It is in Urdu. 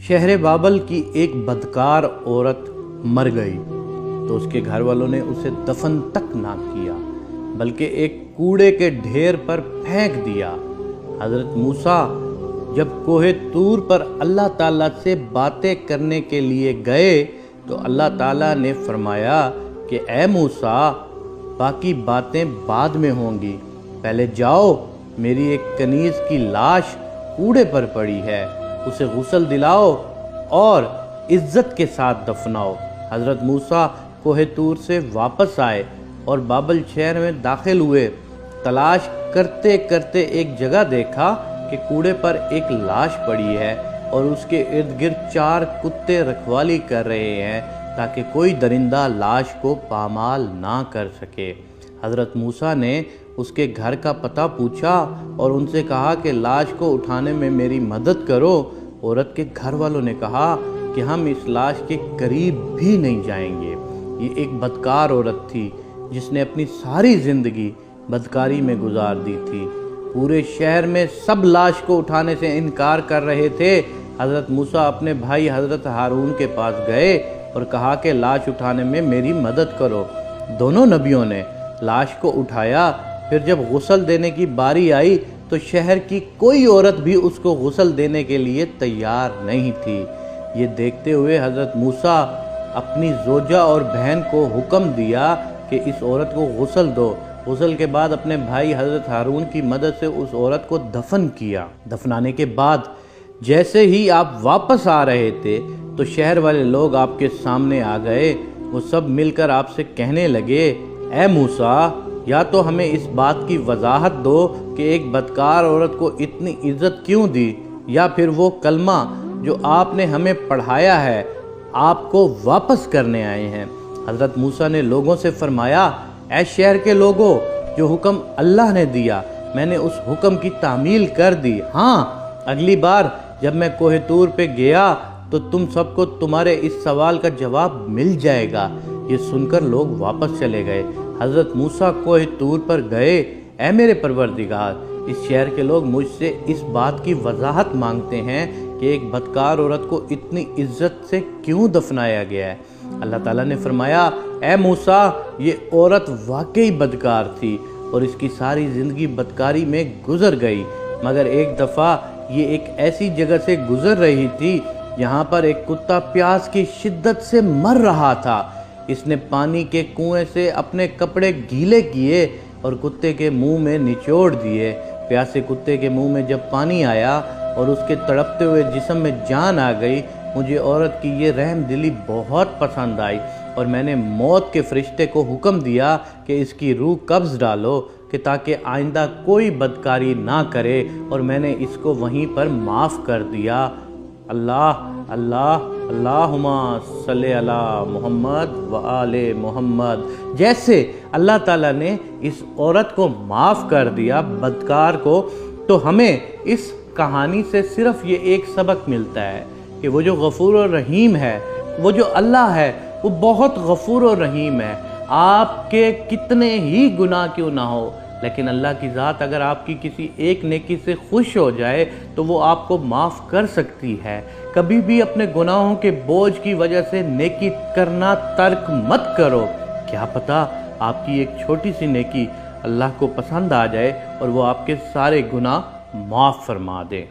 شہر بابل کی ایک بدکار عورت مر گئی تو اس کے گھر والوں نے اسے دفن تک نہ کیا بلکہ ایک کوڑے کے ڈھیر پر پھینک دیا۔ حضرت موسیٰ جب کوہ طور پر اللہ تعالیٰ سے باتیں کرنے کے لیے گئے تو اللہ تعالیٰ نے فرمایا کہ اے موسیٰ، باقی باتیں بعد میں ہوں گی، پہلے جاؤ، میری ایک کنیز کی لاش کوڑے پر پڑی ہے، اسے غسل دلاؤ اور عزت کے ساتھ دفناؤ۔ حضرت موسیٰ کوہ طور سے واپس آئے اور بابل شہر میں داخل ہوئے۔ تلاش کرتے کرتے ایک جگہ دیکھا کہ کوڑے پر ایک لاش پڑی ہے اور اس کے ارد گرد 4 کتے رکھوالی کر رہے ہیں تاکہ کوئی درندہ لاش کو پامال نہ کر سکے۔ حضرت موسیٰ نے اس کے گھر کا پتہ پوچھا اور ان سے کہا کہ لاش کو اٹھانے میں میری مدد کرو۔ عورت کے گھر والوں نے کہا کہ ہم اس لاش کے قریب بھی نہیں جائیں گے۔ یہ ایک بدکار عورت تھی جس نے اپنی ساری زندگی بدکاری میں گزار دی تھی۔ پورے شہر میں سب لاش کو اٹھانے سے انکار کر رہے تھے۔ حضرت موسیٰ اپنے بھائی حضرت ہارون کے پاس گئے اور کہا کہ لاش اٹھانے میں میری مدد کرو۔ دونوں نبیوں نے لاش کو اٹھایا۔ پھر جب غسل دینے کی باری آئی تو شہر کی کوئی عورت بھی اس کو غسل دینے کے لیے تیار نہیں تھی۔ یہ دیکھتے ہوئے حضرت موسیٰ اپنی زوجہ اور بہن کو حکم دیا کہ اس عورت کو غسل دو۔ غسل کے بعد اپنے بھائی حضرت ہارون کی مدد سے اس عورت کو دفن کیا۔ دفنانے کے بعد جیسے ہی آپ واپس آ رہے تھے تو شہر والے لوگ آپ کے سامنے آ گئے۔ وہ سب مل کر آپ سے کہنے لگے، اے موسیٰ، یا تو ہمیں اس بات کی وضاحت دو کہ ایک بدکار عورت کو اتنی عزت کیوں دی، یا پھر وہ کلمہ جو آپ نے ہمیں پڑھایا ہے آپ کو واپس کرنے آئے ہیں۔ حضرت موسیٰ نے لوگوں سے فرمایا، اے شہر کے لوگوں، جو حکم اللہ نے دیا میں نے اس حکم کی تعمیل کر دی۔ ہاں، اگلی بار جب میں کوہ طور پہ گیا تو تم سب کو تمہارے اس سوال کا جواب مل جائے گا۔ یہ سن کر لوگ واپس چلے گئے۔ حضرت موسیٰ کوہ طور پر گئے، اے میرے پروردگار، اس شہر کے لوگ مجھ سے اس بات کی وضاحت مانگتے ہیں کہ ایک بدکار عورت کو اتنی عزت سے کیوں دفنایا گیا ہے۔ اللہ تعالیٰ نے فرمایا، اے موسیٰ، یہ عورت واقعی بدکار تھی اور اس کی ساری زندگی بدکاری میں گزر گئی، مگر ایک دفعہ یہ ایک ایسی جگہ سے گزر رہی تھی یہاں پر ایک کتا پیاس کی شدت سے مر رہا تھا۔ اس نے پانی کے کنویں سے اپنے کپڑے گیلے کیے اور کتے کے منہ میں نچوڑ دیے۔ پیاسے کتے کے منہ میں جب پانی آیا اور اس کے تڑپتے ہوئے جسم میں جان آ گئی، مجھے عورت کی یہ رحم دلی بہت پسند آئی اور میں نے موت کے فرشتے کو حکم دیا کہ اس کی روح قبض ڈالو کہ تاکہ آئندہ کوئی بدکاری نہ کرے، اور میں نے اس کو وہیں پر معاف کر دیا۔ اللہ اللہ اللہم صلی علی محمد و آل محمد۔ جیسے اللہ تعالیٰ نے اس عورت کو معاف کر دیا، بدکار کو، تو ہمیں اس کہانی سے صرف یہ ایک سبق ملتا ہے کہ وہ جو غفور و رحیم ہے، وہ جو اللہ ہے، وہ بہت غفور و رحیم ہے۔ آپ کے کتنے ہی گناہ کیوں نہ ہو، لیکن اللہ کی ذات اگر آپ کی کسی ایک نیکی سے خوش ہو جائے تو وہ آپ کو معاف کر سکتی ہے۔ کبھی بھی اپنے گناہوں کے بوجھ کی وجہ سے نیکی کرنا ترک مت کرو۔ کیا پتہ آپ کی ایک چھوٹی سی نیکی اللہ کو پسند آ جائے اور وہ آپ کے سارے گناہ معاف فرما دے۔